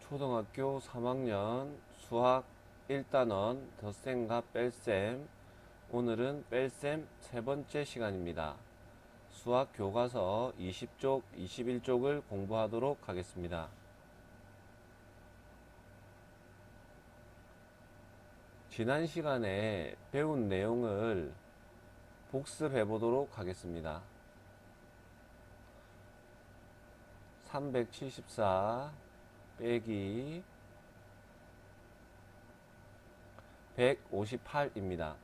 초등학교 3학년 수학 1단원 덧셈과 뺄셈. 오늘은 뺄셈 세 번째 시간입니다. 수학 교과서 20쪽, 21쪽을 공부하도록 하겠습니다. 지난 시간에 배운 내용을 복습해 보도록 하겠습니다. 374 빼기 158입니다.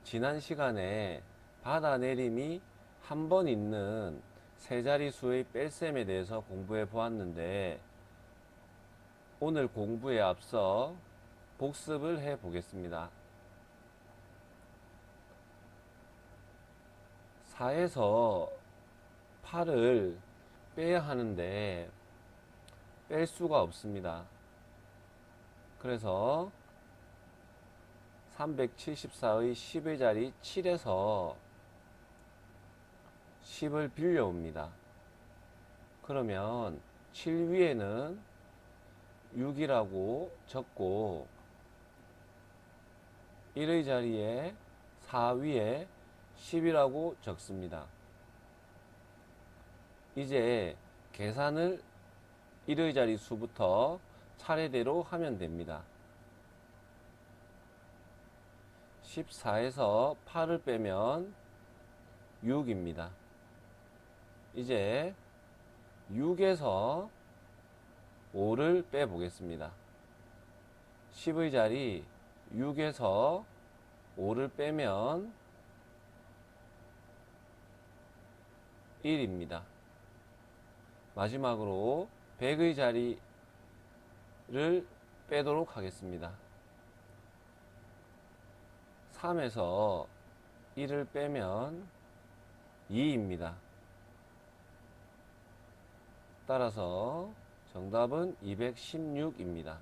지난 시간에 받아내림이 한 번 있는 세 자릿수의 뺄셈에 대해서 공부해 보았는데, 오늘 공부에 앞서 복습을 해 보겠습니다. 4에서 8을 빼야 하는데 뺄 수가 없습니다. 그래서 374의 10의 자리 7에서 10을 빌려옵니다. 그러면 7 위에는 6이라고 적고 1의 자리에 4 위에 10이라고 적습니다. 이제 계산을 1의 자리 수부터 차례대로 하면 됩니다. 14에서 8을 빼면 6입니다. 이제 6에서 5를 빼보겠습니다. 10의 자리 6에서 5를 빼면 1입니다. 마지막으로 100의 자리를 빼도록 하겠습니다. 3에서 1을 빼면 2입니다. 따라서 정답은 216입니다.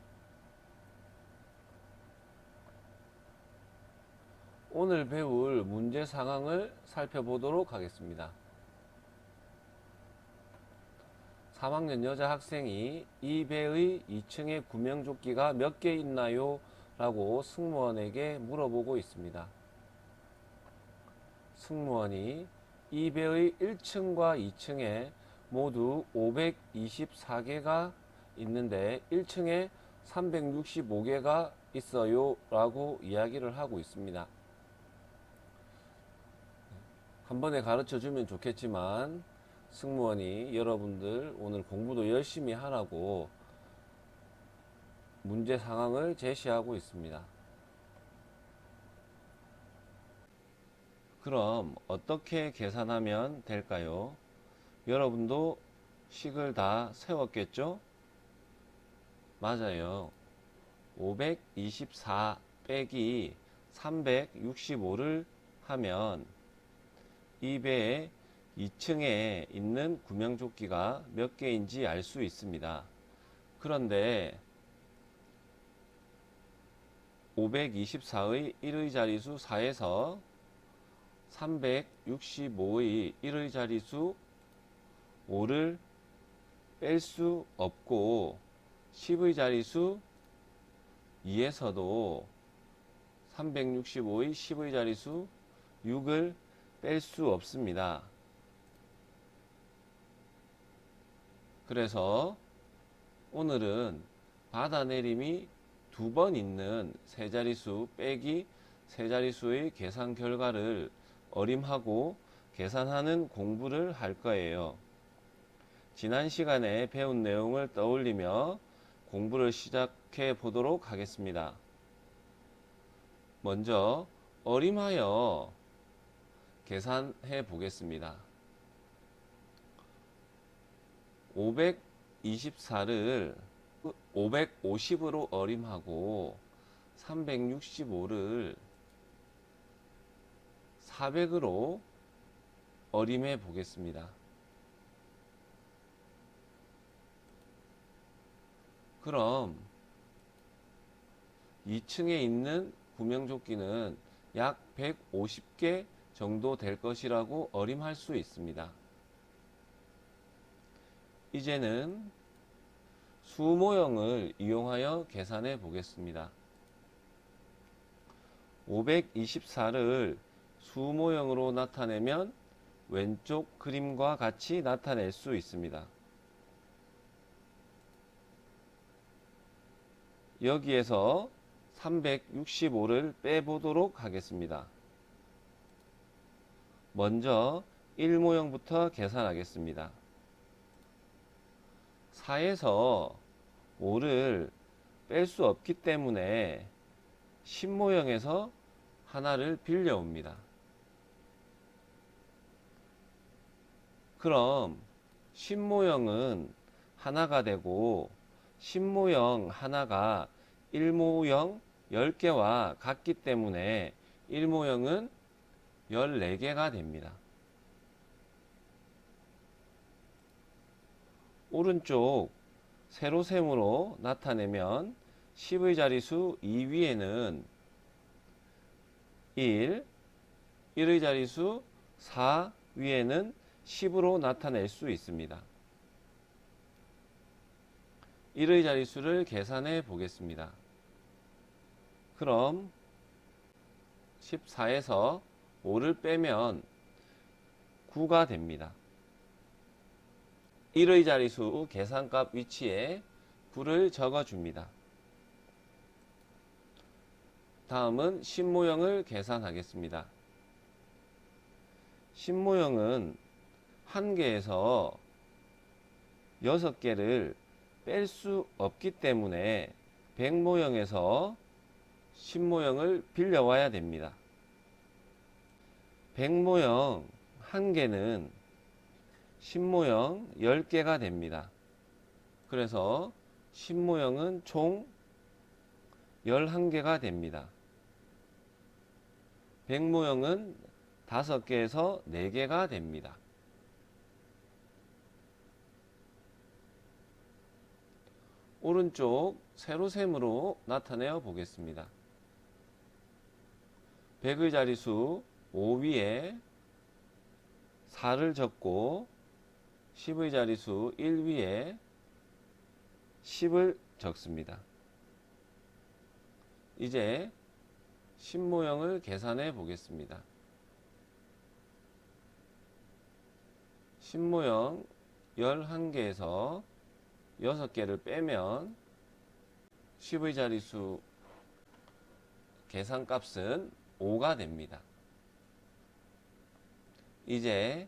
오늘 배울 문제 상황을 살펴보도록 하겠습니다. 3학년 여자 학생이 이 배의 2층에 구명조끼가 몇 개 있나요? 라고 승무원에게 물어보고 있습니다. 승무원이 이 배의 1층과 2층에 모두 524개가 있는데 1층에 365개가 있어요 라고 이야기를 하고 있습니다. 한 번에 가르쳐 주면 좋겠지만 승무원이 여러분들 오늘 공부도 열심히 하라고 문제 상황을 제시하고 있습니다. 그럼 어떻게 계산하면 될까요? 여러분도 식을 다 세웠겠죠? 맞아요. 524 빼기 365를 하면 이 배에 2층에 있는 구명조끼가 몇 개인지 알 수 있습니다. 그런데 524의 1의 자리수 4에서 365의 1의 자리수 5를 뺄 수 없고 10의 자리수 2에서도 365의 10의 자리수 6을 뺄 수 없습니다. 그래서 오늘은 받아내림이 두 번 있는 세 자릿수 빼기 세 자릿수의 계산 결과를 어림하고 계산하는 공부를 할 거예요. 지난 시간에 배운 내용을 떠올리며 공부를 시작해 보도록 하겠습니다. 먼저 어림하여 계산해 보겠습니다. 524를 550으로 어림하고 365를 400으로 어림해 보겠습니다. 그럼 2층에 있는 구명조끼는 약 150개 정도 될 것이라고 어림할 수 있습니다. 이제는 수모형을 이용하여 계산해 보겠습니다. 524를 수모형으로 나타내면 왼쪽 그림과 같이 나타낼 수 있습니다. 여기에서 365를 빼보도록 하겠습니다. 먼저 1모형부터 계산하겠습니다. 4에서 5를 뺄 수 없기 때문에 10모형에서 하나를 빌려옵니다. 그럼 10모형은 하나가 되고 10모형 하나가 1모형 10개와 같기 때문에 1모형은 14개가 됩니다. 오른쪽 세로셈으로 나타내면 10의 자리수 2위에는 1, 1의 자리수 4 위에는 10으로 나타낼 수 있습니다. 1의 자리수를 계산해 보겠습니다. 그럼 14에서 5를 빼면 9가 됩니다. 1의 자리수 계산값 위치에 9를 적어줍니다. 다음은 10모형을 계산하겠습니다. 10모형은 1개에서 6개를 뺄 수 없기 때문에 100모형에서 10모형을 빌려와야 됩니다. 100모형 1개는 10모형 10개가 됩니다. 그래서 10모형은 총 11개가 됩니다. 100모형은 5개에서 4개가 됩니다. 오른쪽 세로셈으로 나타내어 보겠습니다. 100의 자리수 5 위에 4를 적고 10의 자리수 1 위에 10을 적습니다. 이제 10모형을 계산해 보겠습니다. 10모형 11개에서 6개를 빼면 10의 자리수 계산값은 5가 됩니다. 이제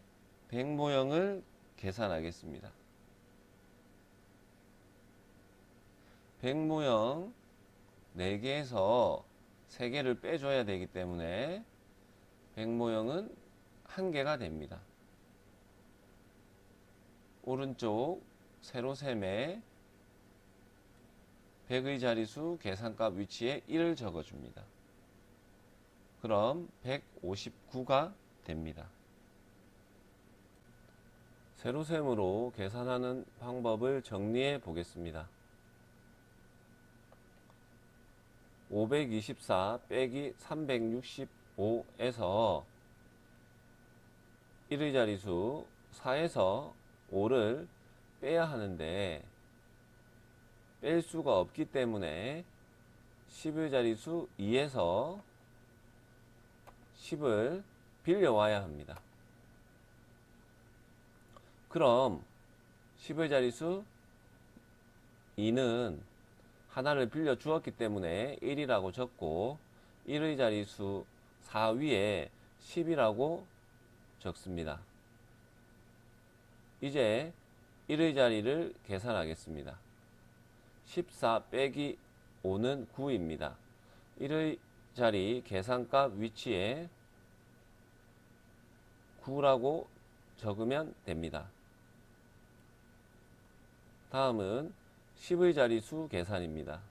100모형을 계산하겠습니다. 100모형 4개에서 3개를 빼줘야 되기 때문에 100모형은 1개가 됩니다. 오른쪽 세로셈에 100의 자리수 계산값 위치에 1을 적어줍니다. 그럼 159가 됩니다. 세로셈으로 계산하는 방법을 정리해 보겠습니다. 524 빼기 365에서 1의 자리수 4에서 5를 빼야 하는데 뺄 수가 없기 때문에 10의 자리수 2에서 10을 빌려와야 합니다. 그럼 10의 자리수 2는 하나를 빌려 주었기 때문에 1이라고 적고 1의 자리수 4 위에 10이라고 적습니다. 이제 1의 자리를 계산하겠습니다. 14 빼기 5는 9입니다. 1의 자리 계산값 위치에 9라고 적으면 됩니다. 다음은 10의 자리수 계산입니다.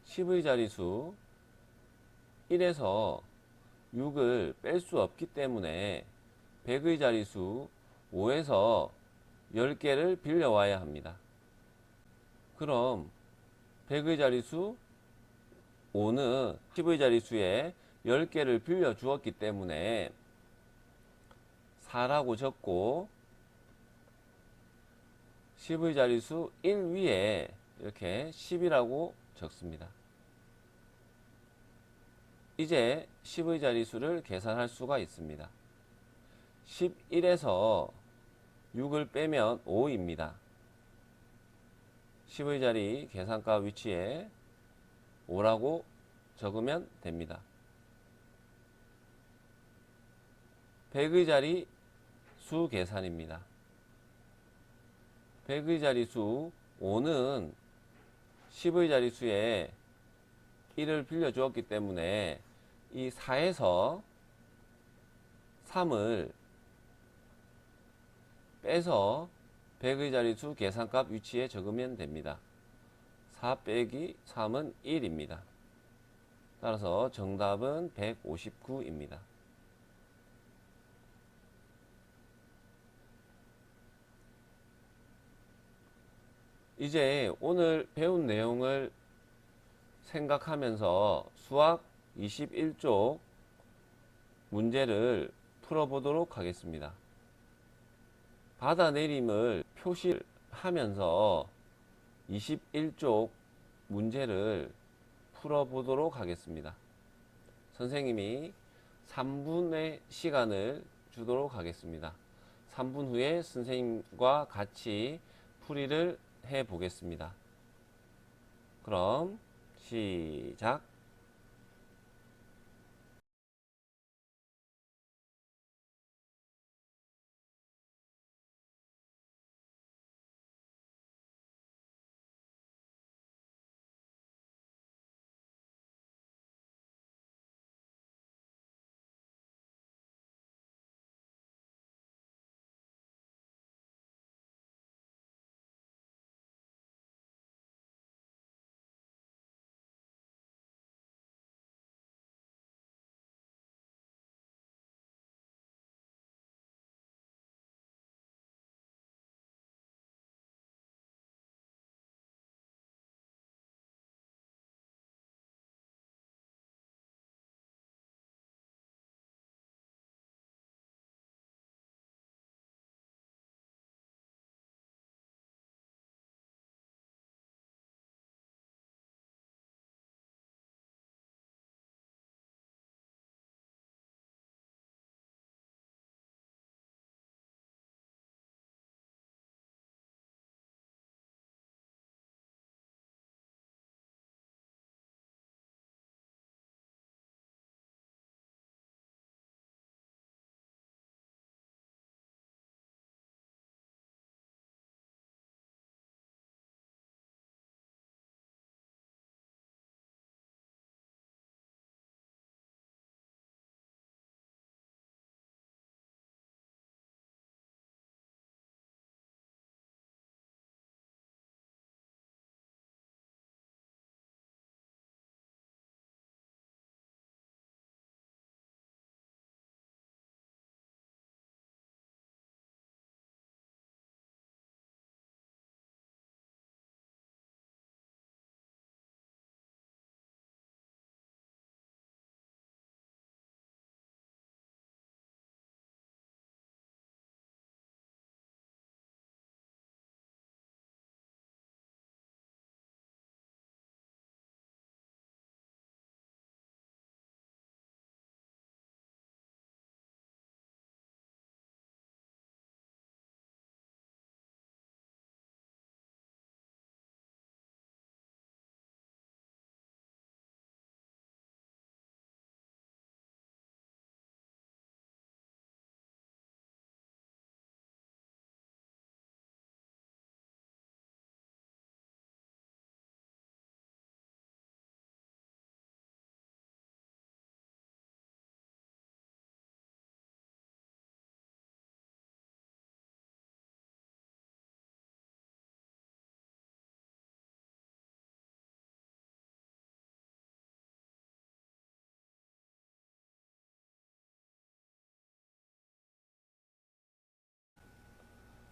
10의 자리수 1에서 6을 뺄 수 없기 때문에 100의 자리수 5에서 10개를 빌려와야 합니다. 그럼 100의 자리수 5는 10의 자리수에 10개를 빌려 주었기 때문에 4라고 적고 10의 자리수 1 위에 이렇게 10이라고 적습니다. 이제 10의 자리수를 계산할 수가 있습니다. 11에서 6을 빼면 5입니다. 10의 자리 계산가 위치에 5라고 적으면 됩니다. 100의 자리 수 계산입니다. 100의 자리수 5는 10의 자리수에 1을 빌려주었기 때문에 이 4에서 3을 빼서 100의 자리수 계산값 위치에 적으면 됩니다. 4 빼기 3은 1입니다. 따라서 정답은 159입니다. 이제 오늘 배운 내용을 생각하면서 수학 21쪽 문제를 풀어보도록 하겠습니다. 받아내림을 표시하면서 21쪽 문제를 풀어보도록 하겠습니다. 선생님이 3분의 시간을 주도록 하겠습니다. 3분 후에 선생님과 같이 풀이를 해 보겠습니다. 그럼 시작.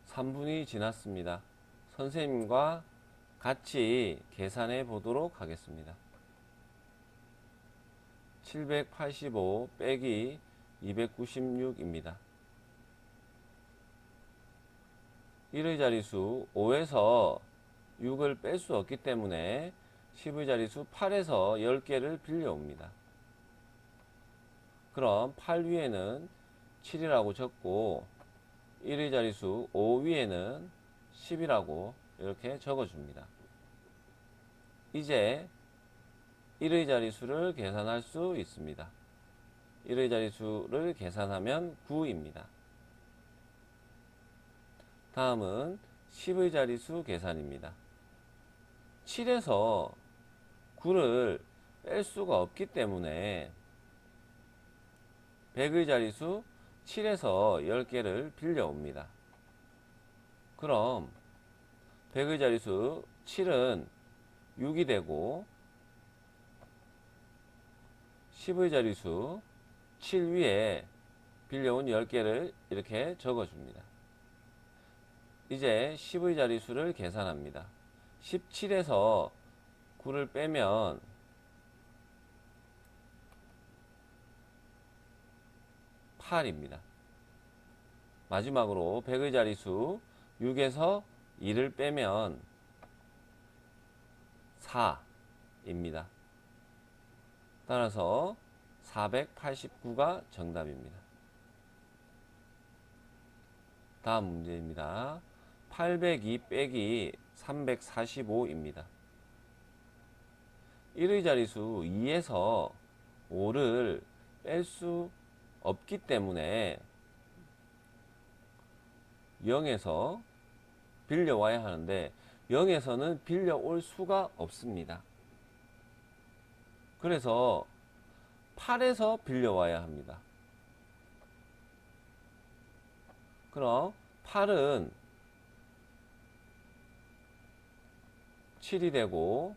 삼 분이 지났습니다. 선생님과 같이 계산해 보도록 하겠습니다. 785 빼기 296입니다. 1의 자리수 5에서 6을 뺄 수 없기 때문에 10의 자리수 8에서 10개를 빌려옵니다. 그럼 8 위에는 7이라고 적고 1의 자리수 5 위에는 10이라고 이렇게 적어줍니다. 이제 1의 자리수를 계산할 수 있습니다. 1의 자리수를 계산하면 9입니다. 다음은 10의 자리수 계산입니다. 7에서 9를 뺄 수가 없기 때문에 100의 자리수 7에서 10개를 빌려옵니다. 그럼 100의 자리수 7은 6이 되고 10의 자리수 7 위에 빌려온 10개를 이렇게 적어줍니다. 이제 10의 자리수를 계산합니다. 17에서 9를 빼면 8입니다. 마지막으로 100의 자리수 6에서 2를 빼면 4입니다. 따라서 489가 정답입니다. 다음 문제입니다. 802 빼기 345입니다. 1의 자리수 2에서 5를 뺄 수 없기 때문에 0에서 빌려와야 하는데 0에서는 빌려올 수가 없습니다. 그래서 8에서 빌려와야 합니다. 그럼 8은 7이 되고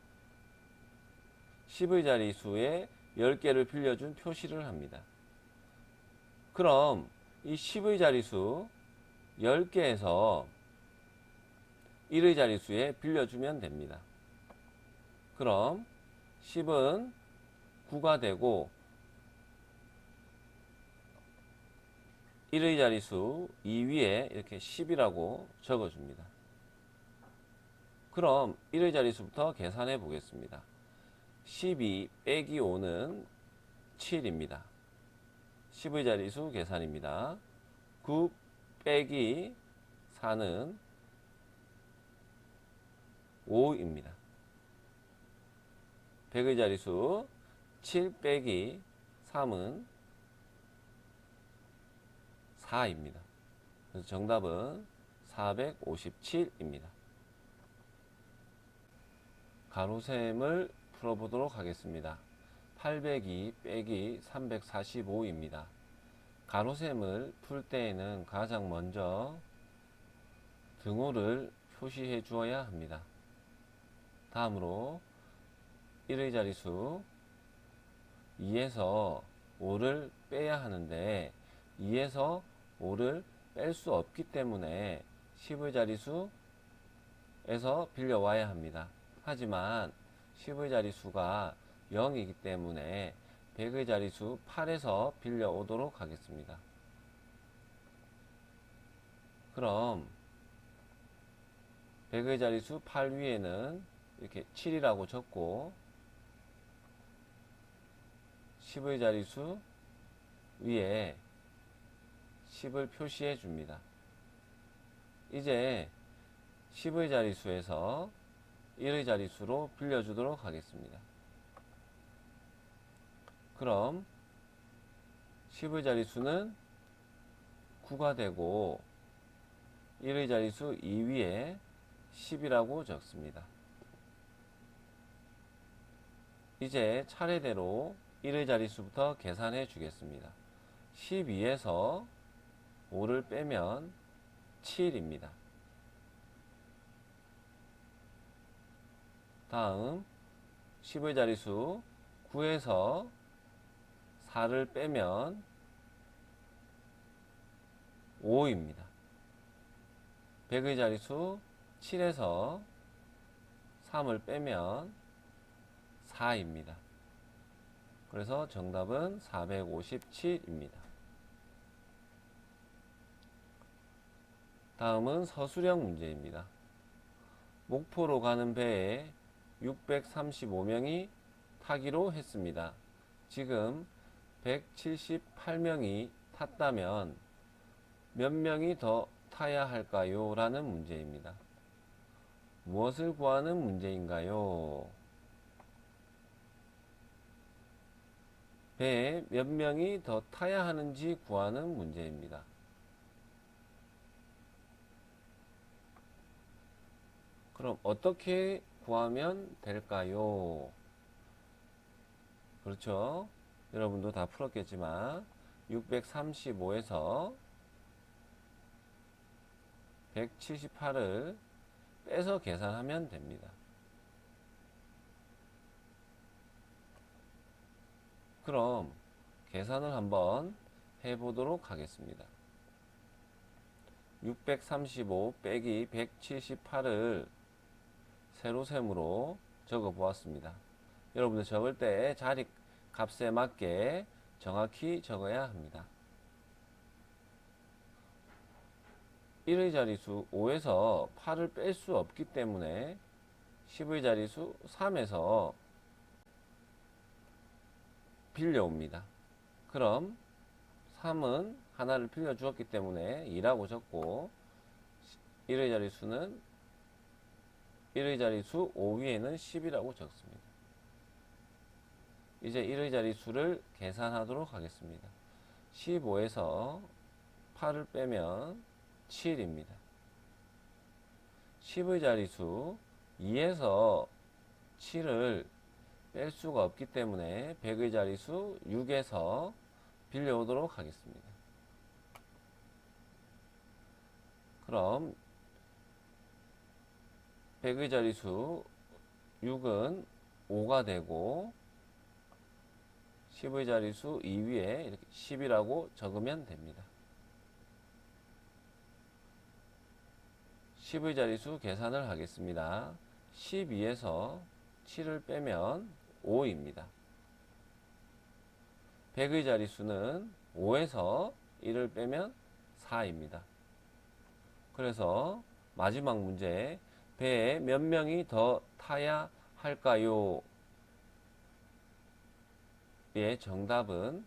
10의 자리수에 10개를 빌려준 표시를 합니다. 그럼 이 10의 자리수 10개에서 1의 자리수에 빌려주면 됩니다. 그럼 10은 9가 되고 1의 자리수 2 위에 이렇게 10이라고 적어줍니다. 그럼 1의 자리수부터 계산해 보겠습니다. 12 빼기 5는 7입니다. 10의 자리수 계산입니다. 9 빼기 4는 5입니다. 100의 자리수 7 빼기 3은 4입니다. 그래서 정답은 457입니다. 가로셈을 풀어보도록 하겠습니다. 802 빼기 345입니다. 가로셈을 풀 때에는 가장 먼저 등호를 표시해 주어야 합니다. 다음으로 1의 자리수 2에서 5를 빼야 하는데 2에서 5를 뺄 수 없기 때문에 10의 자리수에서 빌려와야 합니다. 하지만 10의 자리수가 0이기 때문에 100의 자리수 8에서 빌려오도록 하겠습니다. 그럼 100의 자리수 8 위에는 이렇게 7이라고 적고 10의 자리수 위에 10을 표시해 줍니다. 이제 10의 자리수에서 1의 자리수로 빌려주도록 하겠습니다. 그럼 10의 자리수는 9가 되고 1의 자리수 2 위에 10이라고 적습니다. 이제 차례대로 1의 자리수부터 계산해 주겠습니다. 12에서 5를 빼면 7입니다. 다음 10의 자리수 9에서 4를 빼면 5입니다. 100의 자리수 7에서 3을 빼면 4입니다. 그래서 정답은 457입니다. 다음은 서술형 문제입니다. 목포로 가는 배에 635명이 타기로 했습니다. 지금 178명이 탔다면 몇 명이 더 타야 할까요? 라는 문제입니다. 무엇을 구하는 문제인가요? 배에 몇 명이 더 타야 하는지 구하는 문제입니다. 그럼 어떻게 구하면 될까요? 그렇죠? 여러분도 다 풀었겠지만 635에서 178을 빼서 계산하면 됩니다. 그럼 계산을 한번 해보도록 하겠습니다. 635 빼기 178을 세로셈으로 적어 보았습니다. 여러분들 적을 때 자리 값에 맞게 정확히 적어야 합니다. 1의 자리수 5에서 8을 뺄 수 없기 때문에 10의 자리수 3에서 빌려옵니다. 그럼 3은 하나를 빌려주었기 때문에 2라고 적고 1의 자리수는 1의 자리수 5 위에는 10이라고 적습니다. 이제 1의 자리수를 계산하도록 하겠습니다. 15에서 8을 빼면 7입니다. 10의 자리수 2에서 7을 뺄 수가 없기 때문에 100의 자리수 6에서 빌려오도록 하겠습니다. 그럼 100의 자리수 6은 5가 되고 10의 자리수 2 위에 이렇게 10이라고 적으면 됩니다. 10의 자리수 계산을 하겠습니다. 12에서 7을 빼면 5입니다. 100의 자리수는 5에서 1을 빼면 4입니다. 그래서 마지막 문제, 배에 몇 명이 더 타야 할까요? 의 정답은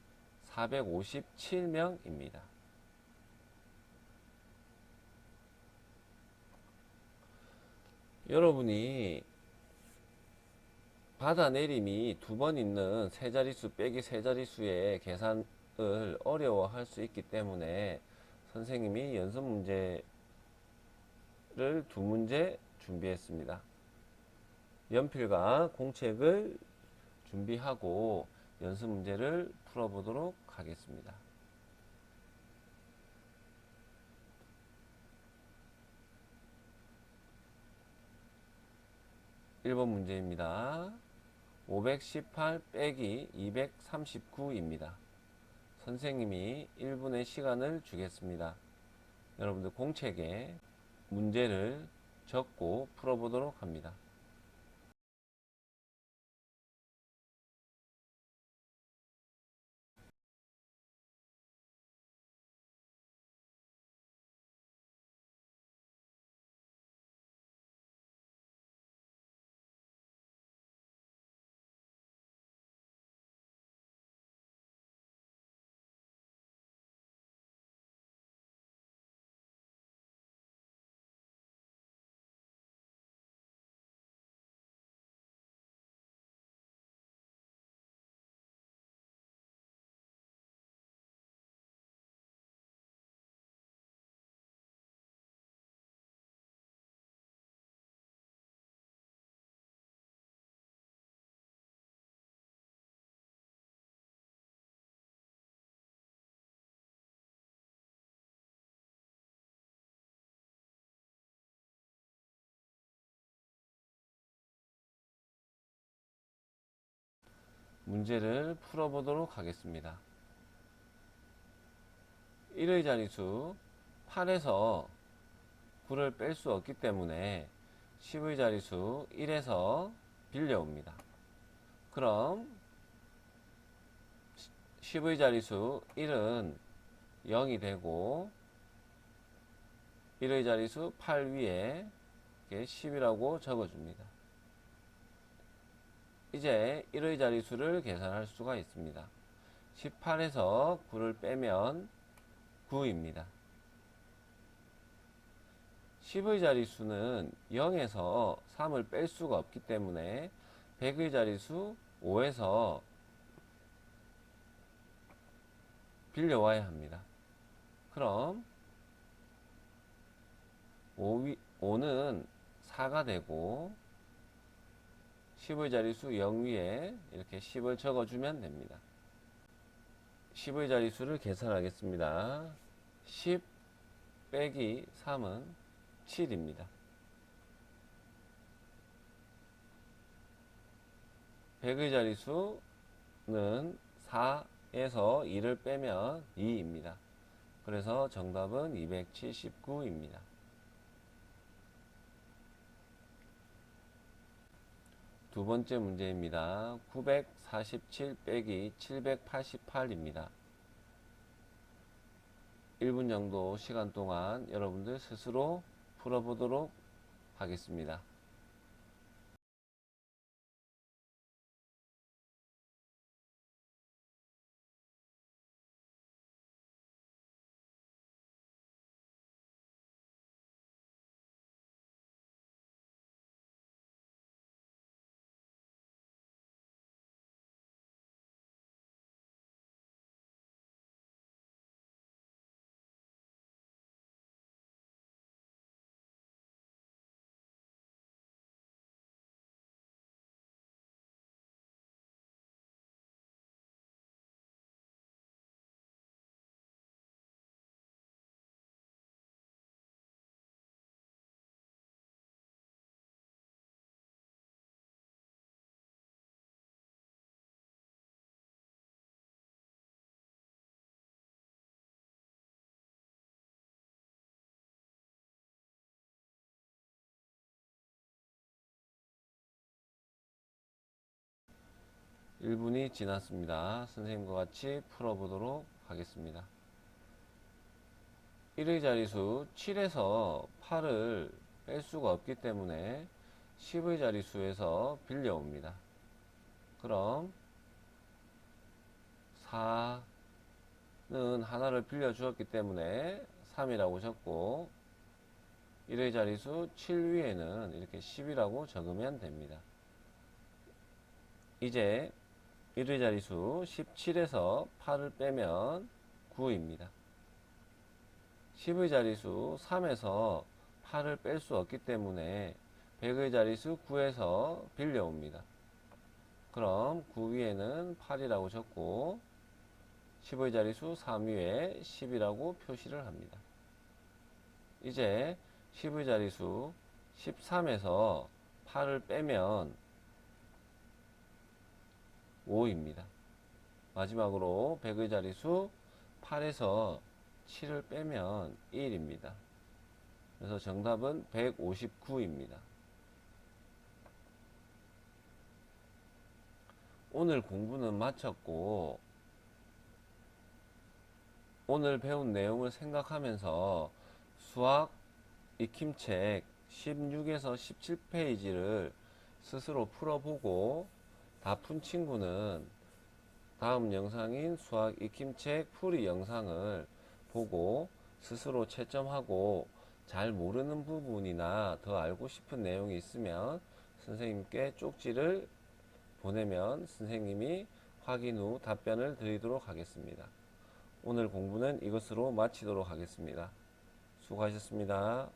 457명입니다. 여러분이 받아내림이 두 번 있는 세 자릿수 빼기 세 자릿수의 계산을 어려워할 수 있기 때문에 선생님이 연습 문제를 두 문제 준비했습니다. 연필과 공책을 준비하고 연습 문제를 풀어보도록 하겠습니다. 1번 문제입니다. 518 빼기 239입니다. 선생님이 1분의 시간을 주겠습니다. 여러분들 공책에 문제를 적고 풀어보도록 합니다. 문제를 풀어보도록 하겠습니다. 1의 자리수 8에서 9를 뺄 수 없기 때문에 10의 자리수 1에서 빌려옵니다. 그럼 10의 자리수 1은 0이 되고 1의 자리수 8 위에 10이라고 적어줍니다. 이제 1의 자리수를 계산할 수가 있습니다. 18에서 9를 빼면 9입니다. 10의 자리수는 0에서 3을 뺄 수가 없기 때문에 100의 자리수 5에서 빌려와야 합니다. 그럼 5는 4가 되고 10의 자리수 0 위에 이렇게 10을 적어주면 됩니다. 10의 자리수를 계산하겠습니다. 10 빼기 3은 7입니다. 100의 자리수는 4에서 2를 빼면 2입니다. 그래서 정답은 279입니다. 두 번째 문제입니다. 947 빼기 788입니다. 1분 정도 시간 동안 여러분들 스스로 풀어보도록 하겠습니다. 일 분이 지났습니다. 선생님과 같이 풀어보도록 하겠습니다. 1의 자리수 7에서 8을 뺄 수가 없기 때문에 10의 자리수에서 빌려옵니다. 그럼 4는 하나를 빌려주었기 때문에 3이라고 적고 1의 자리수 7 위에는 이렇게 10이라고 적으면 됩니다. 이제 1의 자리수 17에서 8을 빼면 9입니다. 10의 자리수 3에서 8을 뺄 수 없기 때문에 100의 자리수 9에서 빌려옵니다. 그럼 9 위에는 8이라고 적고 10의 자리수 3 위에 10이라고 표시를 합니다. 이제 10의 자리수 13에서 8을 빼면 5입니다. 마지막으로 100의 자리수 8에서 7을 빼면 1입니다. 그래서 정답은 159입니다. 오늘 공부는 마쳤고 오늘 배운 내용을 생각하면서 수학 익힘책 16에서 17페이지를 스스로 풀어보고 다 푼 친구는 다음 영상인 수학 익힘책 풀이 영상을 보고 스스로 채점하고 잘 모르는 부분이나 더 알고 싶은 내용이 있으면 선생님께 쪽지를 보내면 선생님이 확인 후 답변을 드리도록 하겠습니다. 오늘 공부는 이것으로 마치도록 하겠습니다. 수고하셨습니다.